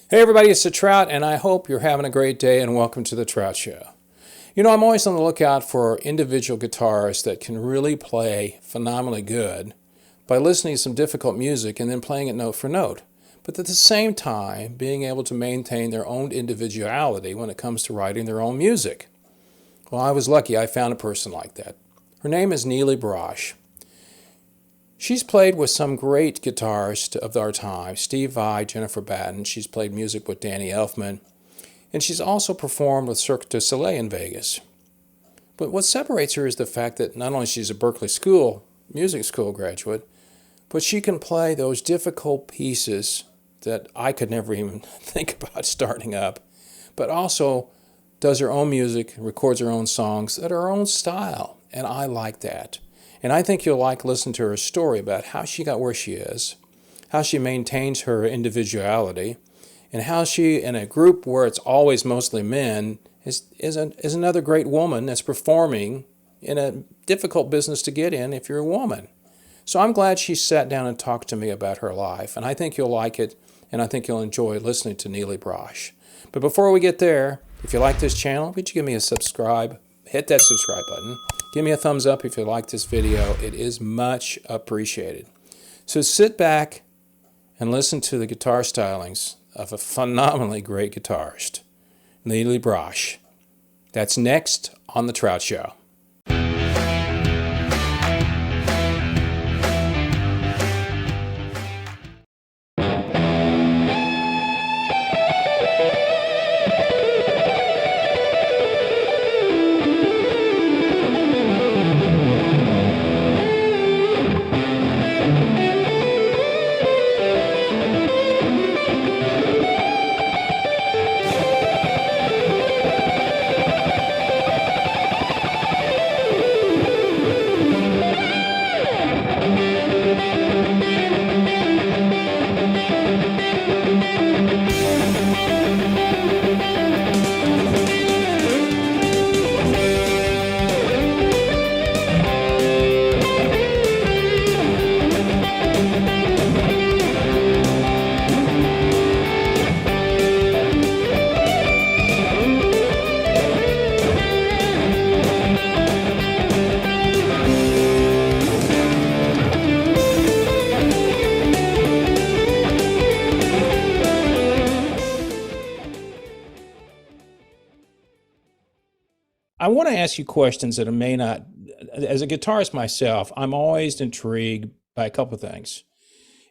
Hey everybody, it's the Trout, and I hope you're having a great day, and welcome to the Trout Show. You know, I'm always on the lookout for individual guitarists that can really play phenomenally good by listening to some difficult music and then playing it note for note, but at the same time being able to maintain their own individuality when it comes to writing their own music. Well, I was lucky I found a person like that. Her name is Nili Brosh. She's played with some great guitarists of our time, Steve Vai, Jennifer Batten. She's played music with Danny Elfman. And she's also performed with Cirque du Soleil in Vegas. But what separates her is the fact that not only she's a Berklee music school graduate, but she can play those difficult pieces that I could never even think about starting up, but also does her own music, records her own songs at her own style. And I like that. And I think you'll like listening to her story about how she got where she is, how she maintains her individuality, and how she, in a group where it's always mostly men, is another great woman that's performing in a difficult business to get in if you're a woman. So I'm glad she sat down and talked to me about her life, and I think you'll like it, and I think you'll enjoy listening to Nili Brosh. But before we get there, if you like this channel, would you give me a subscribe? Hit that subscribe button. Give me a thumbs up if you like this video. It is much appreciated. So sit back and listen to the guitar stylings of a phenomenally great guitarist, Nili Brosh. That's next on The Trout Show. I want to ask you questions that may not, as a guitarist myself, I'm always intrigued by a couple of things.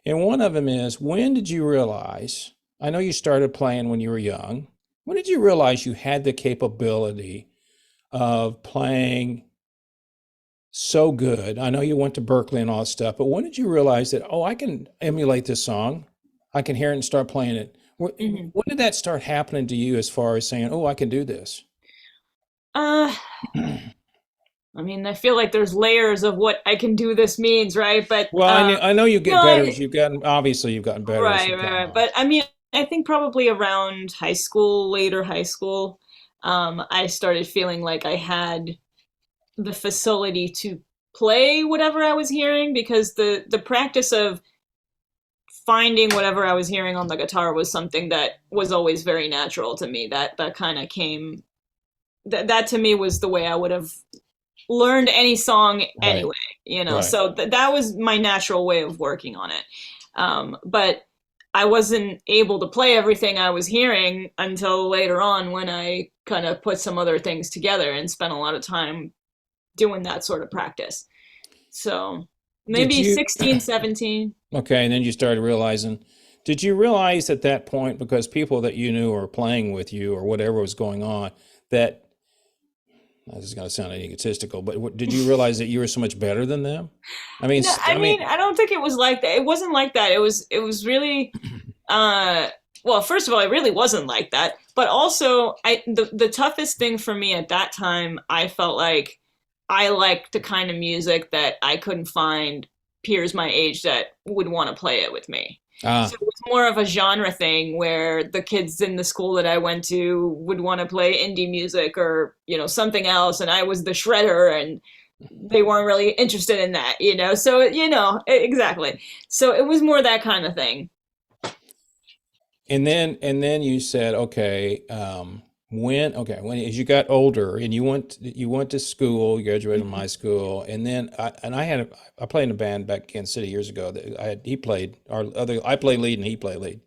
And one of them is, when did you realize, I know you started playing when you were young, when did you realize you had the capability of playing so good? I know you went to Berklee and all that stuff, but when did you realize that, oh, I can emulate this song, I can hear it and start playing it? When did that start happening to you as far as saying, oh, I can do this? I mean, I feel like there's layers of what I can do this means, right? But Well, I know you get no, better as you've gotten, obviously you've gotten better as right, you've gotten right. on. But I mean, I think probably around high school, later high school, I started feeling like I had the facility to play whatever I was hearing because the practice of finding whatever I was hearing on the guitar was something that was always very natural to me. That kind of came. That to me was the way I would have learned any song Right, anyway, you know. right. So that was my natural way of working on it. But I wasn't able to play everything I was hearing until later on when I kind of put some other things together and spent a lot of time doing that sort of practice. So Did maybe you, 16, 17. okay, and then you started realizing, did you realize at that point, because people that you knew were playing with you or whatever was going on, that, this is going to sound egotistical, but did you realize that you were so much better than them? I mean, No, I mean, I don't think it was like that. It wasn't like that. It was really, uh, well, first of all, it really wasn't like that. But also, the toughest thing for me at that time, I felt like I liked the kind of music that I couldn't find peers my age that would want to play it with me. So ah, it was more of a genre thing where the kids in the school that I went to would want to play indie music or, you know, something else, and I was the shredder and they weren't really interested in that, you know. So, you know, exactly. So it was more that kind of thing. and then you said, okay, when as you got older and you went to school, you graduated from Mhm. high school, and then I played in a band back in Kansas City years ago. That he played I play lead and he played lead.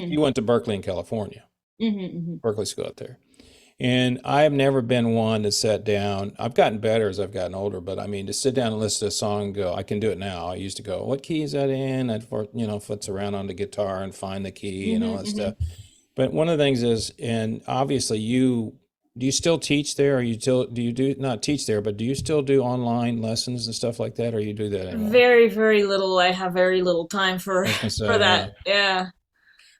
He Mhm. went to Berkeley in California, Mhm. Mhm. Berkeley School out there. And I've never been one to sit down. I've gotten better as I've gotten older, but I mean, to sit down and listen to a song and go, I can do it now. I used to go, what key is that in? Futz around on the guitar and find the key and all Mhm. that stuff. Mhm. But one of the things is, and obviously do you still teach there? Or do you do not teach there, but do you still do online lessons and stuff like that, or you do that anymore? Very, very little. I have very little time for I was gonna for say, that. yeah. Yeah.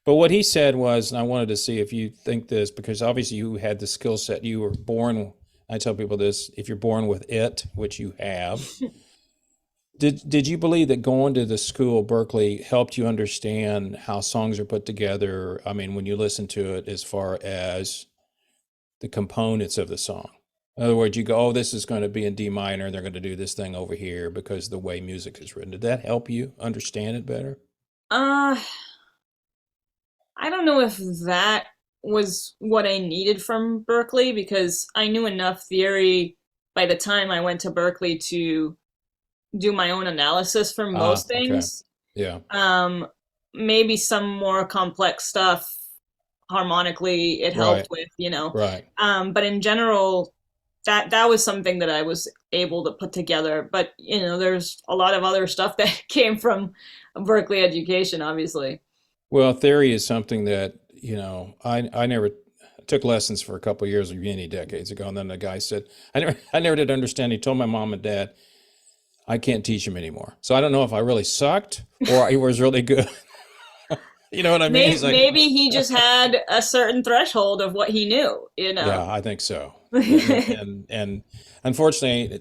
But what he said was, and I wanted to see if you think this, because obviously you had the skill set. You were born, I tell people this, if you're born with it, which you have, did you believe that going to the school, Berkeley, helped you understand how songs are put together? I mean, when you listen to it, as far as the components of the song. In other words, you go, oh, this is going to be in D minor, they're going to do this thing over here because the way music is written. Did that help you understand it better? Uh, I don't know if that was what I needed from Berkeley because I knew enough theory by the time I went to Berkeley to do my own analysis for Ah, most okay. things. Yeah, Um, Maybe some more complex stuff harmonically it helped right, with, right. But in general, that was something that I was able to put together. But there's a lot of other stuff that came from Berkeley education, obviously. Well, theory is something that, I never took lessons for a couple of years, many decades ago, and then the guy said, I never did understand. He told my mom and dad, I can't teach him anymore. So I don't know if I really sucked or he was really good. You know what I mean? He's like, Maybe he just had a certain threshold of what he knew. yeah, I think so. And unfortunately,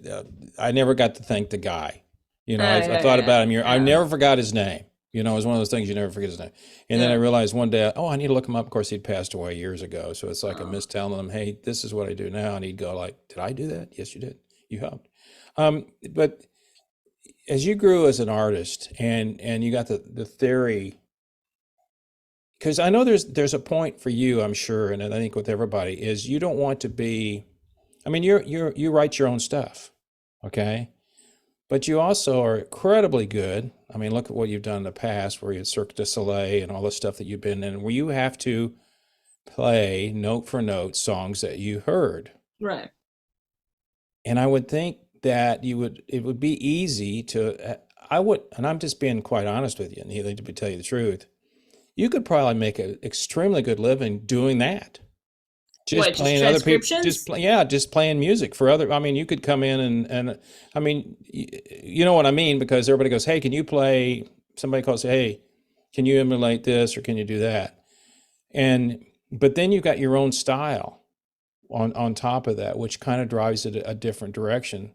I never got to thank the guy. I Yeah, thought yeah, about him here. I yeah. never forgot his name. It was one of those things you never forget his name. And then I Yeah. realized one day, oh, I need to look him up. Of course, he'd passed away years ago. So it's like I Oh. miss telling him, hey, this is what I do now. And he'd go like, did I do that? Yes, you did. You helped. But as you grew as an artist and you got the theory, because I know there's a point for you, I'm sure, and I think with everybody, is you don't want to be. I mean, you write your own stuff, okay? But you also are incredibly good. I mean, look at what you've done in the past, where you had Cirque du Soleil and all the stuff that you've been in, where you have to play note for note songs that you heard. Right. And I would think that it would be easy to. I would, and I'm just being quite honest with you, Neely, to tell you the truth. You could probably make an extremely good living doing that. Just What, just playing other people, transcriptions? yeah, just playing music for other. I mean, you could come in and I mean, you know what I mean, because everybody goes, "Hey, can you play?" Somebody calls, "Hey, can you emulate this or can you do that?" And but then you've got your own style on top of that, which kind of drives it a different direction.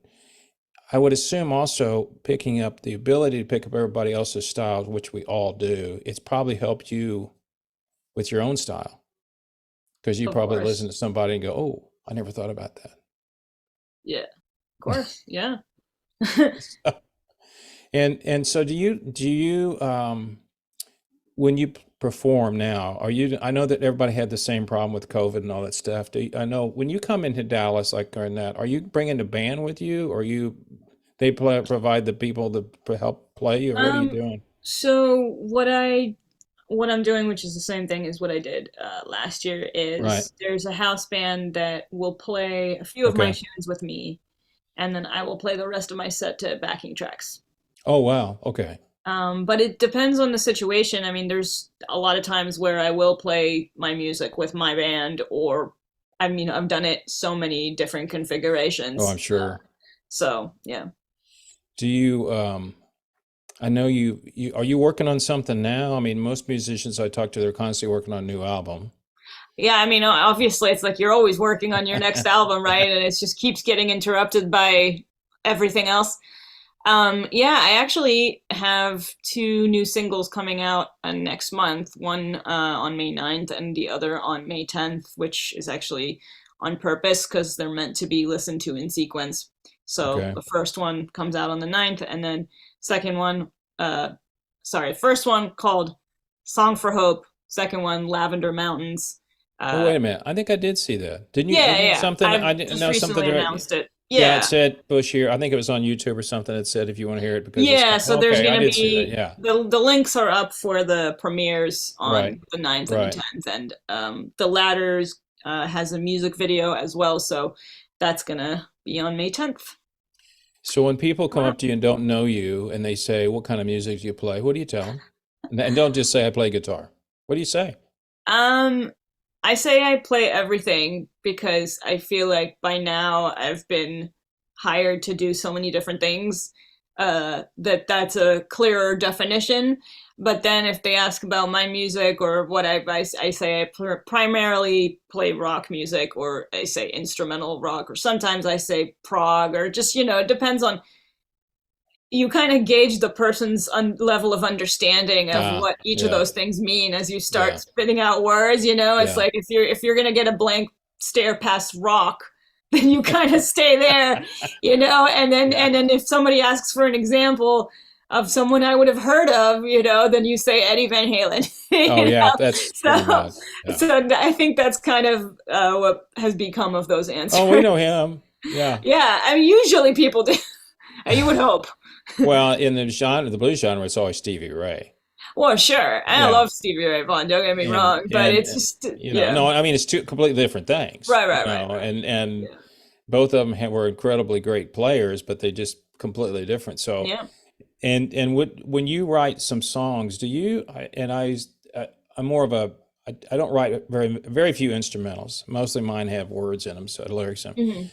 I would assume also picking up the ability to pick up everybody else's styles, which we all do. It's probably helped you with your own style because you Of probably listen course. to somebody and go, "Oh, I never thought about that." Yeah. Of course. Yeah. And so when you perform now, I know that everybody had the same problem with COVID and all that stuff. I know when you come into Dallas like during that, are you bringing the band with you or provide the people to help play or what are you Um, doing? so what I'm doing, which is the same thing as what I did last year, Right. is there's a house band that will play a few of my Okay. tunes with me, and then I will play the rest of my set to backing tracks. Oh, wow. Okay. But it depends on the situation. I mean, there's a lot of times where I will play my music with my band, or I mean, I've done it so many different Oh, I'm configurations. sure. So yeah. Do you I know you are you working on something now? I mean, most musicians I talk to, they're constantly working on a new album. Yeah, I mean, obviously, it's like you're always working on your next album, right? And it just keeps getting interrupted by everything else. Yeah, I actually have two new singles coming out next month. One on May 9th and the other on May 10th, which is actually on purpose because they're meant to be listened to in sequence. So Okay. the first one comes out on the 9th, and then second one, uh, sorry, first one called Song for Hope second one, Lavender Mountains. Oh, wait a minute. I think I did see that. Didn't you? Yeah, Didn't you yeah. something? I I've didn't just know something. recently announced it. Yeah, it Yeah. said Bush here. I think it was on YouTube or something. It said if you want to hear it because it's Yeah, so there's okay. I going to did see that. be Yeah. the links are up for the premieres Right. on the 9th and the Right. 10th, and the latter's has a music video as well, so that's going to be on May 10th. So when people come Wow. up to you and don't know you and they say, "What kind of music do you play?" What do you tell them? And don't just say, "I play guitar." What do you say? Um, I say I play everything because I feel like by now I've been hired to do so many different things that that's a clearer definition. But then if they ask about my music or what I say I primarily play rock music, or I say instrumental rock, or sometimes I say prog, or just, it depends on, you kind of gauge the person's level of understanding of what each of Yeah, those things mean as you start yeah, spitting out words. It's yeah. like if you're gonna get a blank stare past rock, then you kind of stay there, and then Yeah. if somebody asks for an example of someone I would have heard of, then you say Eddie Van Halen. Oh, you yeah. know? That's pretty So much. Yeah. so I think that's kind of what has become of those Oh, we answers. know him. Yeah. Yeah, I mean, usually people do. You would hope. Well, in the genre, the blues genre, it's always Stevie Ray. Well, sure. And I Yeah. love Stevie Ray Vaughan, don't get me And wrong, but it's just, yeah. no, I mean, it's two completely different things, Right. and Yeah. both of them were incredibly great players, but they just completely different. So, Yeah. and when you write some songs, do you, I'm more of a, I don't write very few instrumentals. Mostly mine have words in them, so lyrics in 'em. Hmm.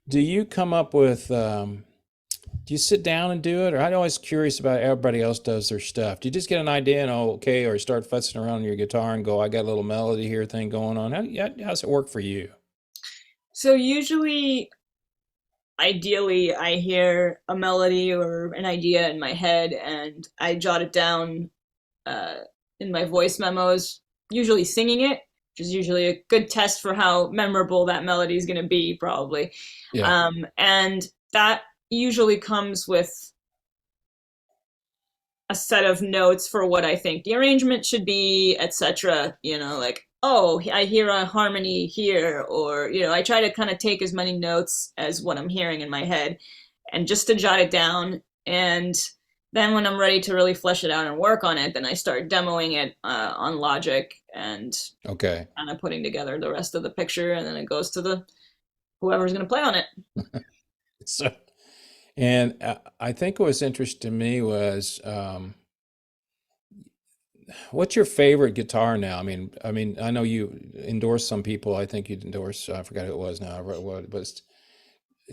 Do you come up with, do you sit down and do it? Or I'm always curious about how everybody else does their stuff. Do you just get an idea and, oh, okay, or start futzing around on your guitar and go, I got a little melody here thing going on? How's it work for you? So usually, ideally, I hear a melody or an idea in my head and I jot it down uh, in my voice memos, usually singing it, which is usually a good test for how memorable that melody is going to be, probably. Yeah. And that usually comes with a set of notes for what I think the arrangement should be, etc. Like, oh, I hear a harmony here, or I try to kind of take as many notes as what I'm hearing in my head, and just to jot it down. And then when I'm ready to really flesh it out and work on it, then I start demoing it on Logic and Okay. kind of putting together the rest of the picture, and then it goes to the whoever's going to play on it. So, and I think what was interesting to me was, what's your favorite guitar now? I mean, I know you endorse some people. I think you'd endorse, I forgot who it was now. I wrote what, but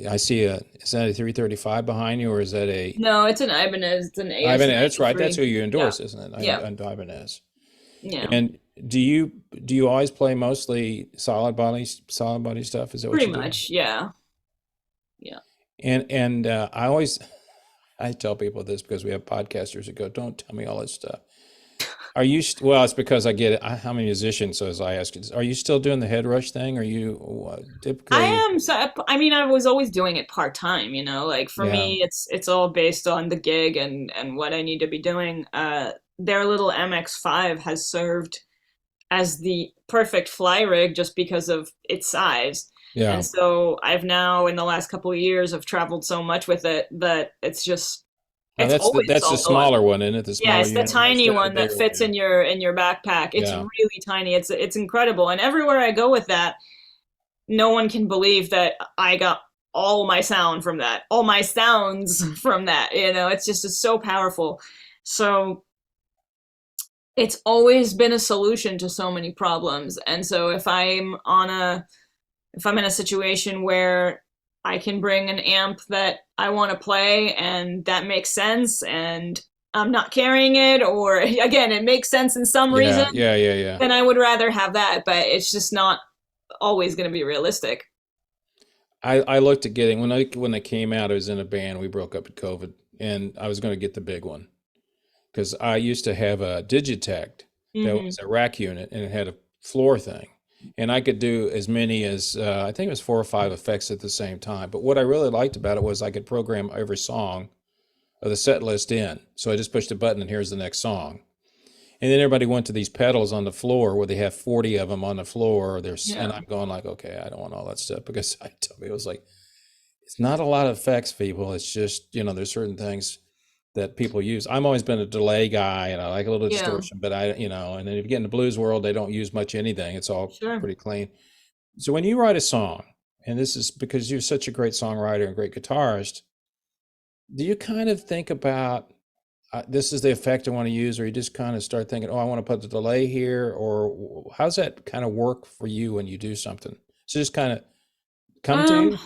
I see is that a 335 behind you, or is that a No, it's an Ibanez. It's an Ibanez? That's right. That's who AS93. you Yeah, endorse, isn't it? yeah, Ibanez. yeah. And do you always play mostly solid body stuff? Is that what Pretty you do? much, yeah. Yeah. And I tell people this because we have podcasters that go, don't tell me all this stuff. Well, it's because I get it. I'm a musician, so as I ask you, are you still doing the head rush thing? Are you I typically? am. So, I mean, I was always doing it part time. Like for Yeah, me, it's all based on the gig and what I need to be doing. Their little MX5 has served as the perfect fly rig just because of its size. yeah. And so I've now, in the last couple of years, have traveled so much with it that Oh, it's always that's the all going. smaller one, isn't it? The Yeah, smaller it's the unit, or is tiny that the one that bigger one? fits in your backpack. It's Yeah. really tiny. It's incredible. And everywhere I go with that, no one can believe that I got all my sound from that, all my sounds from that. It's so powerful. So it's always been a solution to so many problems. And so if I'm in a situation where I can bring an amp that I want to play and that makes sense and I'm not carrying it, or again, it makes sense in some reason, Yeah, yeah, yeah, yeah. then I would rather have that, but it's just not always going to be realistic. I looked at getting when they came out. I was in a band. We broke up at COVID, and I was going to get the big one because I used to have a Digitech that Hmm. was a rack unit, and it had a floor thing, and I could do as many as I think it was 4 or 5 effects at the same time. But what I really liked about it was I could program every song of the set list in. So I just pushed a button, and here's the next song. And then everybody went to these pedals on the floor where they have 40 of them on the floor. And Yeah. I'm going like, okay, I don't want all that stuff because I told me it was like, it's not a lot of effects, people. It's just, there's certain things that people use. I've always been a delay guy and I like a little Yeah. distortion, but and then if you get in the blues world, they don't use much anything. It's all Sure. pretty clean. So when you write a song, and this is because you're such a great songwriter and great guitarist, do you kind of think about this is the effect I want to use, or you just kind of start thinking, oh, I want to put the delay here, or how's that kind of work for you when you do something? So just kind of come to Um, you?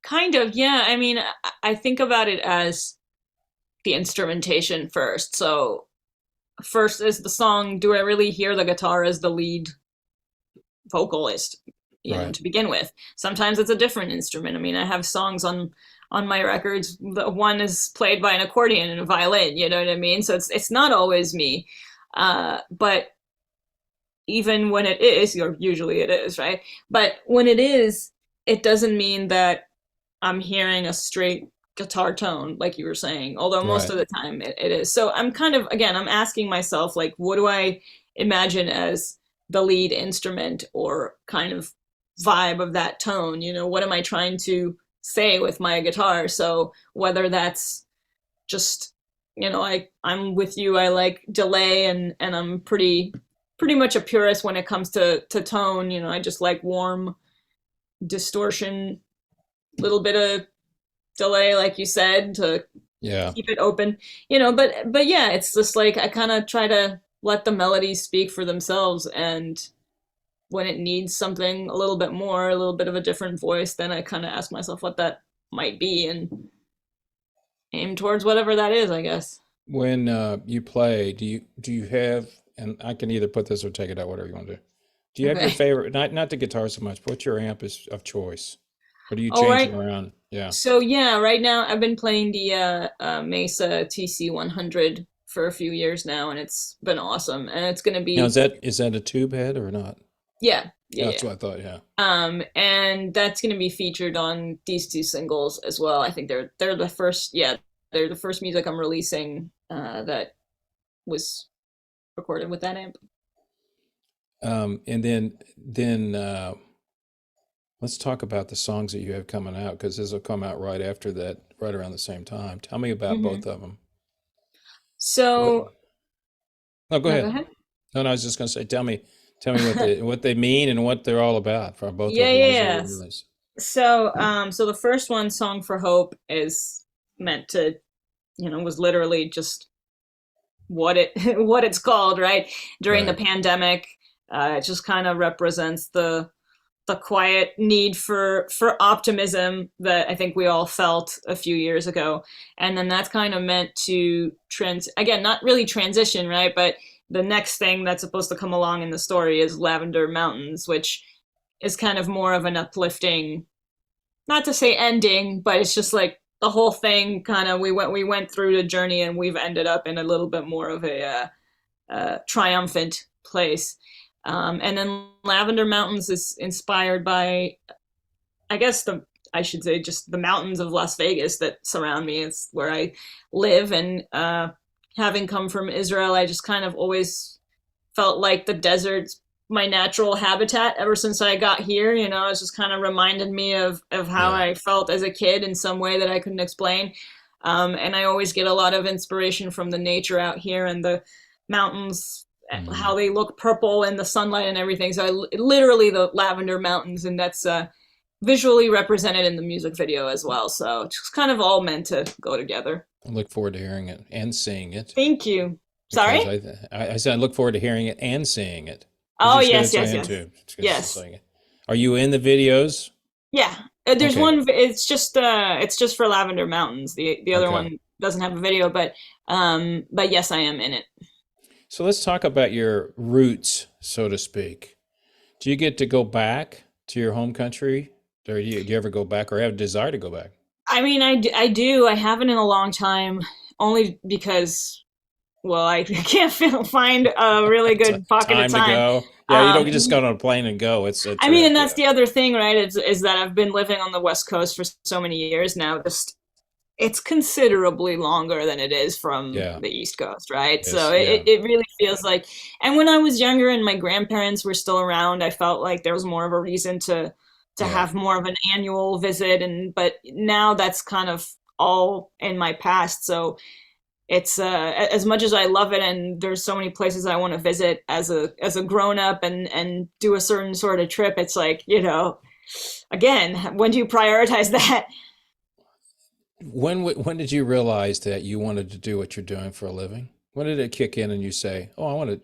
kind of, yeah. I mean, I think about it as the instrumentation first. So first is the song. Do I really hear the guitar as the lead vocalist, Right. to begin with? Sometimes it's a different instrument. I mean, I have songs on my records. The one is played by an accordion and a violin. You know what I mean? So it's not always me, but even when it is, or usually it is, right? But when it is, it doesn't mean that I'm hearing a straight guitar tone, like you were saying, although most Right. of the time it is. So I'm kind of, again, I'm asking myself, like, what do I imagine as the lead instrument or kind of vibe of that tone? What am I trying to say with my guitar? So whether that's just, I'm with you, I like delay and I'm pretty much a purist when it comes to tone. I just like warm distortion, little bit of delay, like you said, to Yeah. keep it open. But yeah, it's just like I kind of try to let the melodies speak for themselves, and when it needs something a little bit more, a little bit of a different voice, then I kind of ask myself what that might be and aim towards whatever that is, I guess. When you play, do you have, and I can either put this or take it out, whatever you want to do. Do you have your Okay. favorite, not the guitar so much, but what's your amp is of choice? Or do you All change it right. around? Yeah. So yeah, right now I've been playing the Mesa TC 100 for a few years now, and it's been awesome. And it's gonna Now, be, is that a tube head or not? yeah, yeah, Yeah, yeah. that's what I thought. Yeah. And that's gonna be featured on these two singles as well. I think they're the first, yeah, they're the first music I'm releasing that was recorded with that amp. And then let's talk about the songs that you have coming out because this will come out right after that, right around the same time. Tell me about Hmm. both of them. What? So No, go no, go ahead. ahead. No, no, I was just going to say, tell me what they mean and what they're all about for both of Yeah, the yeah, ones that you yeah. released. So the first one, "Song for Hope," is meant to, was literally just what it what it's called, right? During the Right. pandemic, it just kind of represents the quiet need for optimism that I think we all felt a few years ago. And then that's kind of meant to again, not really transition, right? But the next thing that's supposed to come along in the story is Lavender Mountains, which is kind of more of an uplifting, not to say ending, but it's just like the whole thing kind of, we went through the journey and we've ended up in a little bit more of a triumphant place. And then Lavender Mountains is inspired by, I guess, I should say, just the mountains of Las Vegas that surround me. It's where I live, and having come from Israel, I just kind of always felt like the desert's my natural habitat ever since I got here. It's just kind of reminded me of how Yeah. I felt as a kid in some way that I couldn't explain. And I always get a lot of inspiration from the nature out here and the mountains, how Hmm. they look purple in the sunlight and everything. So literally the Lavender Mountains, and that's visually represented in the music video as well. So it's just kind of all meant to go together. I look forward to hearing it and seeing it Thank you. because Sorry? I said I look forward to hearing it and seeing it because Oh, you said yes, it's on yes, yes. YouTube. It's Yes. like, are you in the videos? Yeah. There's Okay. one, it's just for Lavender Mountains. The other Okay. one doesn't have a video, but yes, I am in it. So let's talk about your roots, so to speak. Do you get to go back to your home country? Or do you ever go back or have a desire to go back? I mean, I do. I haven't in a long time, only because, well, I can't find a really good pocket of Time to time. go. Yeah, you don't just Um, get on a plane and go. It's a I mean, trip. and that's Yeah. the other thing, right? Is that I've been living on the West Coast for so many years now. Just it's considerably longer than it is from Yeah. the East Coast, right? So Yes. Yeah. it really feels like, and when I was younger and my grandparents were still around, I felt like there was more of a reason to Yeah. have more of an annual visit, and but now that's kind of all in my past. So it's as much as I love it, and there's so many places I want to visit as a grown up and do a certain sort of trip. It's like, again, when do you prioritize that? When did you realize that you wanted to do what you're doing for a living? When did it kick in and you say, "Oh, I want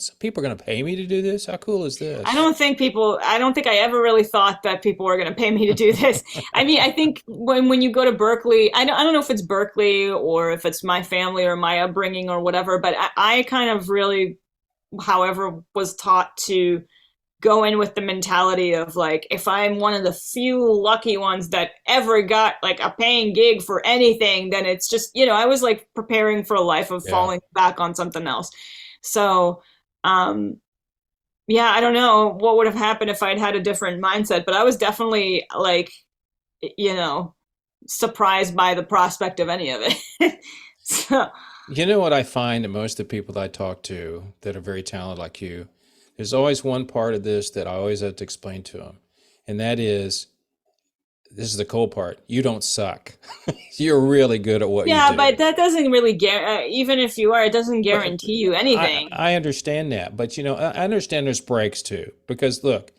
some people are going to pay me to do this? How cool is this?" I don't think I ever really thought that people were going to pay me to do this. I mean, I think when you go to Berklee, I don't know if it's Berklee or if it's my family or my upbringing or whatever, but I kind of really, however, was taught to go in with the mentality of like, if I'm one of the few lucky ones that ever got like a paying gig for anything, then it's just, I was like preparing for a life of Yeah. falling back on something else. So, um, yeah, I don't know what would have happened if I'd had a different mindset, but I was definitely like, you know, surprised by the prospect of any of it. So, You know what I find that most of the people that I talk to that are very talented like you, there's always one part of this that I always have to explain to them, and that is, this is the cool part. You don't suck. You're really good at what you yeah, do. but that doesn't really even if you are, it doesn't But guarantee you I anything. I understand that, but I understand there's breaks too. Because look,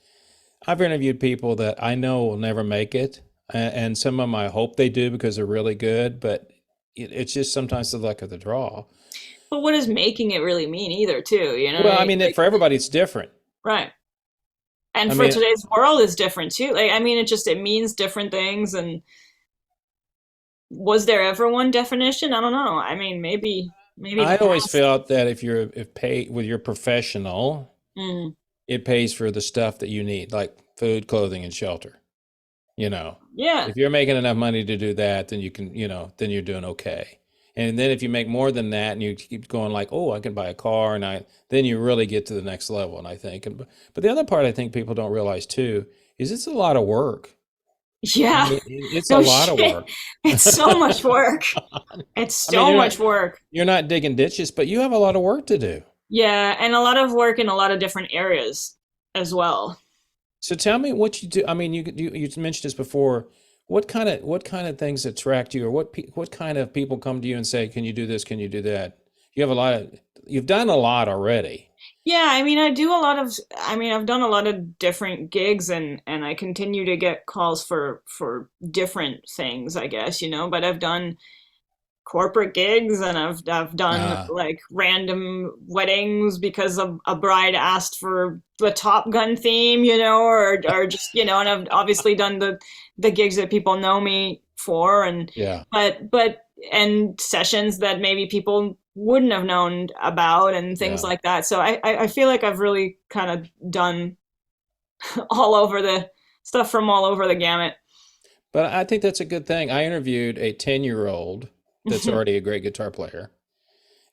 I've interviewed people that I know will never make it, and some of them I hope they do because they're really good. But it's just sometimes the luck of the draw. But what does making it really mean either, too? You know what Well, I I mean? mean, Like, for everybody, it's different. right. And I for mean, today's world is different too. Like, I mean, it means different things. And was there ever one definition? I don't know. I mean, maybe in the I always past. felt that if pay with your professional, Mm, it pays for the stuff that you need, like food, clothing, and shelter. You know, yeah. if you're making enough money to do that, then you can, then you're doing okay. And then if you make more than that and you keep going like, oh, I can buy a car then you really get to the next level. And I think, but the other part I think people don't realize too is it's a lot of work. I Yeah. mean, it's a No lot of shit. work. It's so much work. It's I mean, so much work. you're not digging ditches, but you have a lot of work to do. Yeah. And a lot of work in a lot of different areas as well. So tell me what you do. I mean, you mentioned this before. What kind of things attract you, or what kind of people come to you and say, "Can you do this? Can you do that?" You've done a lot already. Yeah, I mean, I've done a lot of different gigs and I continue to get calls for different things, I guess, but I've done corporate gigs and I've done Uh, like random weddings because a bride asked for the Top Gun theme, or just, and I've obviously done the gigs that people know me for, and yeah, but and sessions that maybe people wouldn't have known about and things yeah. like that. So I feel like I've really kind of done all over the stuff from all over the gamut. But I think that's a good thing. I interviewed a 10-year-old that's already a great guitar player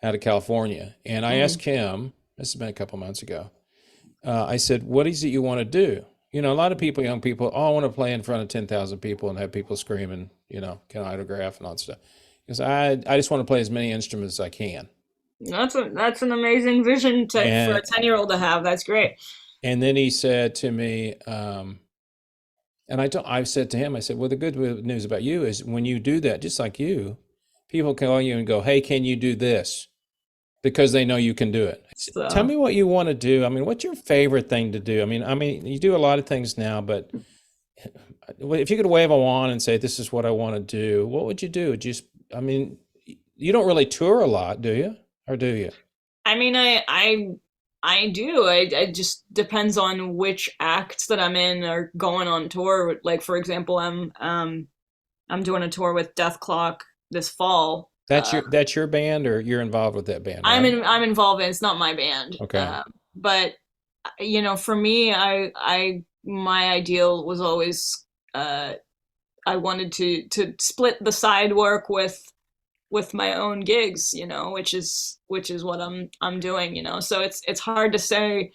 out of California, and I Mm. asked him. This has been a couple months ago. I said, "What is it you want to do?" A lot of people, young people, oh, I want to play in front of 10,000 people and have people screaming, can I autograph and all that stuff. Because I just want to play as many instruments as I can. That's an amazing vision for a And 10-year-old to have. That's great. and then he said to me, and I said to him, I said, well, the good news about you is when you do that, just like you, people call you and go, hey, can you do this? Because they know you can do it. Tell So, me what you want to do. I mean, what's your favorite thing to do? I mean, you do a lot of things now, but if you could wave a wand and say, this is what I want to do, what would you do? Just, I mean, you don't really tour a lot, do you? Or do you? I mean, I do. It just depends on which acts that I'm in are going on tour. Like, for example, I'm doing a tour with Dethklok this fall. That's your band, or you're involved with that band, right? I'm involved in. It's not my band, Okay. but for me, my ideal was always I wanted to split the side work with my own gigs, which is what I'm doing, So it's hard to say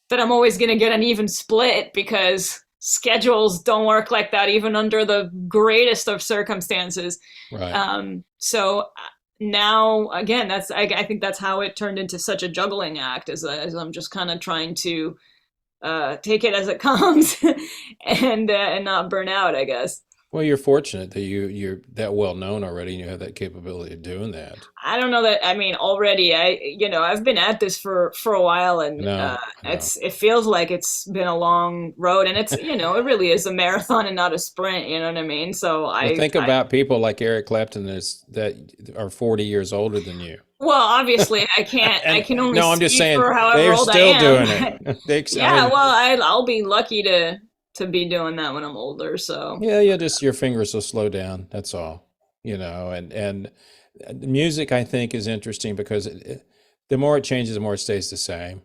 that I'm always going to get an even split because schedules don't work like that, even under the greatest of circumstances. Right. So now, again, I think that's how it turned into such a juggling act, as I'm just kind of trying to take it as it comes and not burn out, I guess. Well, you're fortunate that you're that well known already and you have that capability of doing that. I don't know that. I mean, already, I've been at this for a while, I and know, I know. it feels like it's been a long road, and it really is a marathon and not a sprint. You know what I mean? So Well, think I about people like Eric Clapton that are 40 years older than you. well, obviously, I can't. I And can only no, I'm just speak saying for however they're old I still doing am. it. I Yeah, mean, well, I'll be lucky to be doing that when I'm older. So yeah, yeah, just your fingers will slow down. That's all, and music I think is interesting because the more it changes, the more it stays the same.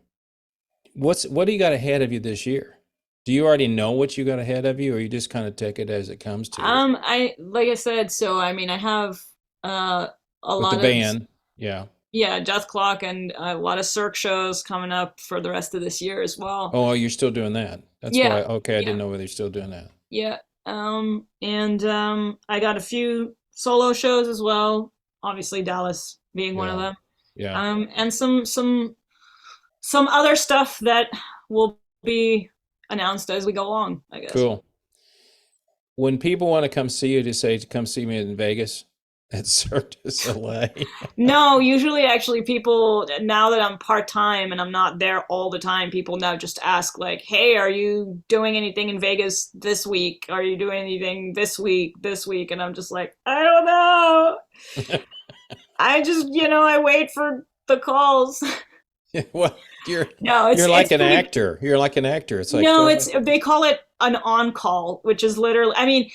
What do you got ahead of you this year? Do you already know what you got ahead of you, or you just kind of take it as it comes to you I like I said. So I mean, I have uh a with the lot of band? Yeah. yeah, Dethklok and a lot of Cirque shows coming up for the rest of this year as well. Oh, you're still doing that. That's Yeah, why. Okay, I yeah, didn't know whether you're still doing that. yeah. And I got a few solo shows as well. Obviously, Dallas being one of Yeah. them. Yeah. And some other stuff that will be announced as we go along, I guess. Cool. When people want to come see you, to say to come see me in Vegas at Cirque du Soleil. No, usually actually people, now that I'm part-time and I'm not there all the time, people now just ask like, "Hey, are you doing anything in Vegas this week? Are you doing anything this week?" And I'm just like, "I don't know. I just, I wait for the calls." Well, you're No, you're it's like an pretty. actor. You're like an actor. It's like No, show it's up. they call it an on-call, which is literally, I mean,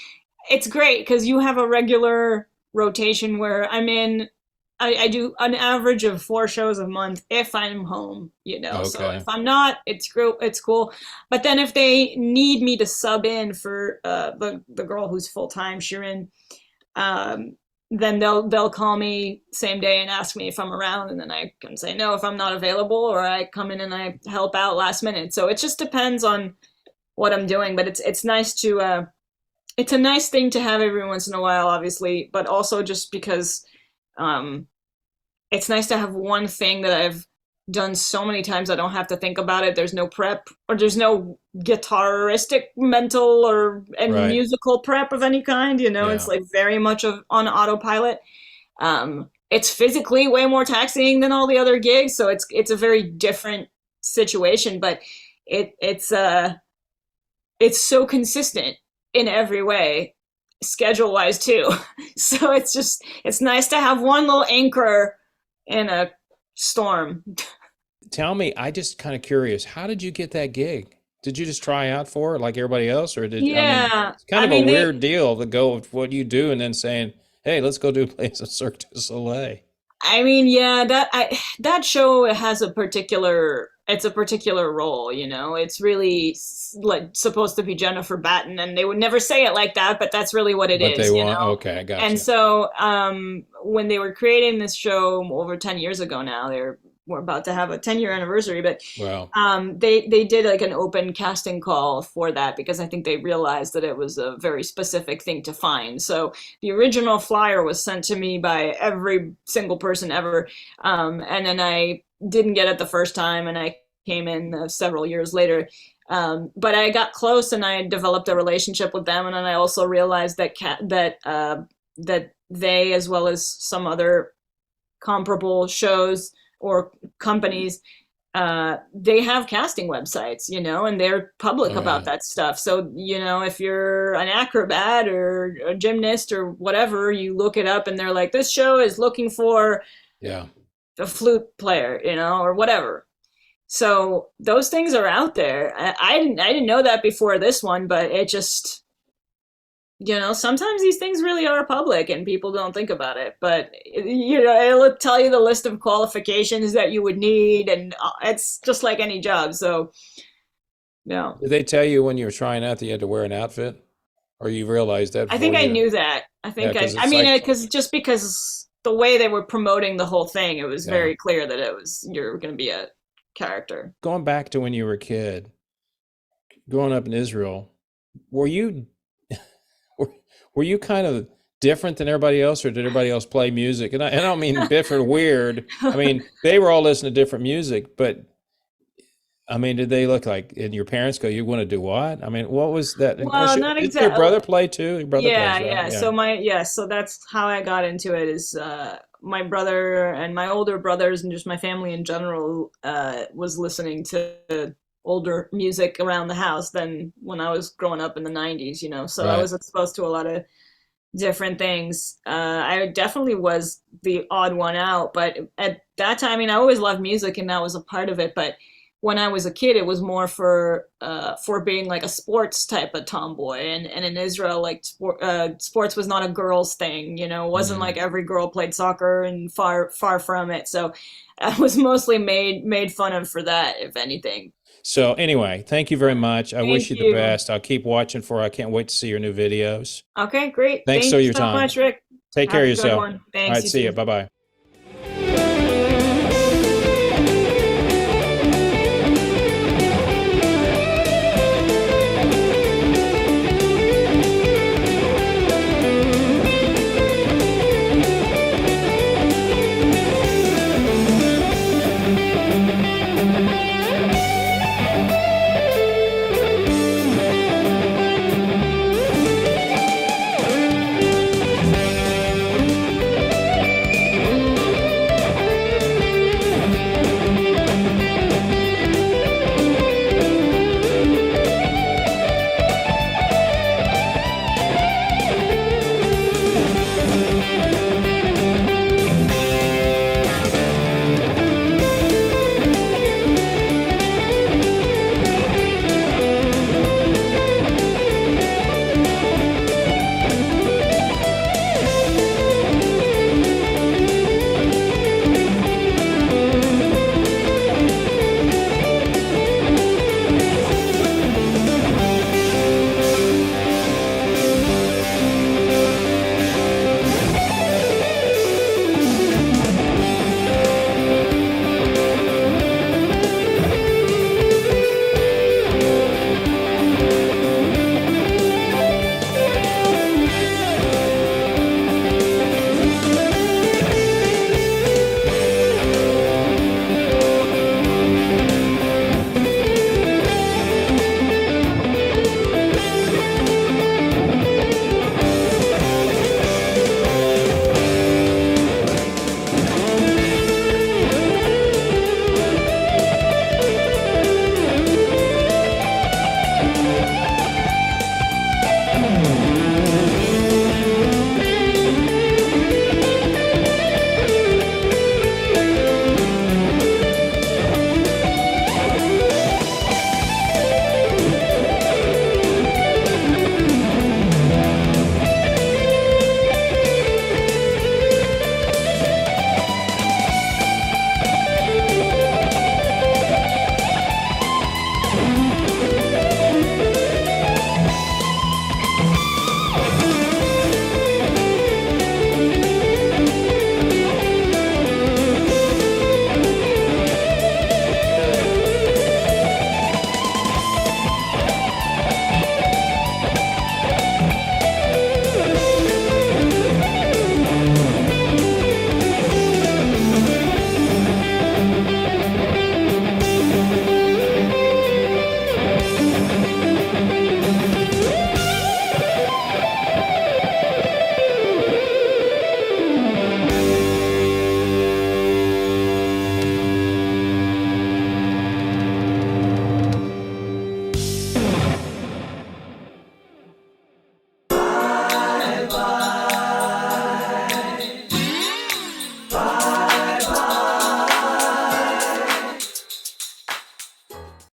it's great because you have a regular rotation where I do an average of 4 shows a month if I'm home. So if Okay. I'm not, it's cool. But then if they need me to sub in for the girl who's full time, Shirin, um, then they'll call me same day and ask me if I'm around, and then I can say no if I'm not available, or I come in and I help out last minute. So it just depends on what I'm doing. But it's nice to it's a nice thing to have every once in a while, obviously, but also just because um, it's nice to have one thing that I've done so many times I don't have to think about it. There's no prep, or there's no guitaristic mental or and Right. musical prep of any kind. It's Yeah. like very much on autopilot. It's physically way more taxing than all the other gigs, so it's a very different situation, but it's so consistent in every way, schedule wise too. So it's nice to have one little anchor in a storm. Tell me, I just kind of curious, how did you get that gig? Did you just try out for it like everybody else, or I mean, Yeah, it's kind I of a mean weird deal to go with what you do and then saying, "Hey, let's go do plays at Cirque du Soleil." yeah, that show has it's a particular role. It's really like supposed to be Jennifer Batten, and they would never say it like that, but that's really what it But they is. want, okay, I got And you. so when they were creating this show over 10 years ago now, we're about to have a 10-year anniversary, but Well, they did like an open casting call for that because I think they realized that it was a very specific thing to find. So the original flyer was sent to me by every single person ever, and then I didn't get it the first time, and I came in several years later. But I got close, and I developed a relationship with them, and then I also realized that they, as well as some other comparable shows or companies, they have casting websites, and they're public oh about yeah, that stuff. So, if you're an acrobat or a gymnast or whatever, you look it up and they're like, this show is looking for yeah. a flute player, or whatever. So those things are out there. I didn't know that before this one, but it just, sometimes these things really are public and people don't think about it. But, it'll tell you the list of qualifications that you would need, and it's just like any job. So, yeah. Did they tell you when you were trying out that you had to wear an outfit, or you realized that I before think I you? knew that. Yeah, because I it's mean, like, because the way they were promoting the whole thing, it was yeah. very clear that you're going to be a character. Going back to when you were a kid, growing up in Israel. were you were, were you kind of different than everybody else, or did everybody else play music? And I don't mean different, weird. I mean, they were all listening to different music, but I mean, did they look like, and your parents go, you want to do what? I mean, what was that? And Well, not did your exactly. brother play too? Your brother Yeah, plays, right? yeah. Yeah. So that's how I got into it is my brother and my older brothers and just my family in general was listening to older music around the house than when I was growing up in the 90s, you know. So I Right. was exposed to a lot of different things. I definitely was the odd one out, but at that time, I mean, I always loved music and that was a part of it, but when I was a kid, it was more for being like a sports type of tomboy, and in Israel, like sports was not a girl's thing, you know. It wasn't like Mm. every girl played soccer, and far from it. So I was mostly made fun of for that, if anything. So anyway, thank you very much. I wish Thank you the you. best. I'll keep watching for. I can't wait to see your new videos. Okay, great. Thanks for Thank you your so time. much, Rick. Take care Have of a good yourself. one. All Thanks, right, you see you. too. Bye bye.